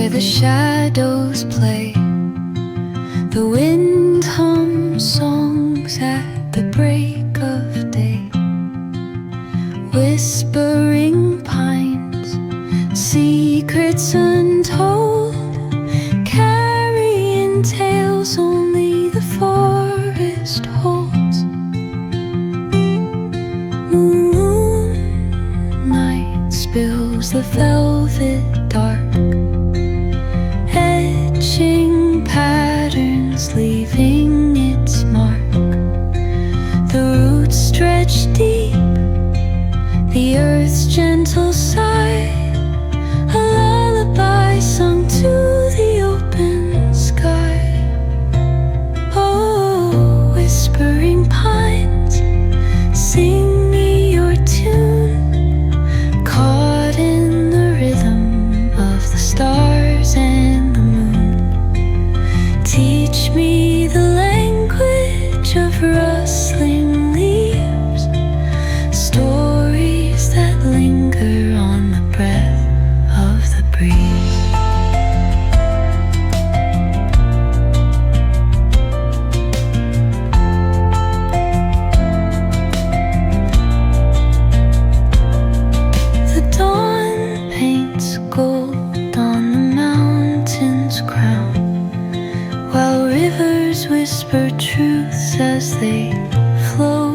where the shadows play. The wind hums songs at the break of day. Whispering pines, secrets untold, carrying tales only the forest holds. Moonlight spills the velvet dark, etching patterns, leaving its mark. The roots stretch deep, the earth's gentle sigh, a lullaby sung to the open sky. Oh, whispering pines, sing me your tune, caught in the rhythm of the stars and the moon. Teach me the language of rustling leaves, stories that linger on the breath of the breeze. The dawn paints gold on the mountain's crown, while rivers whisper truths as they flow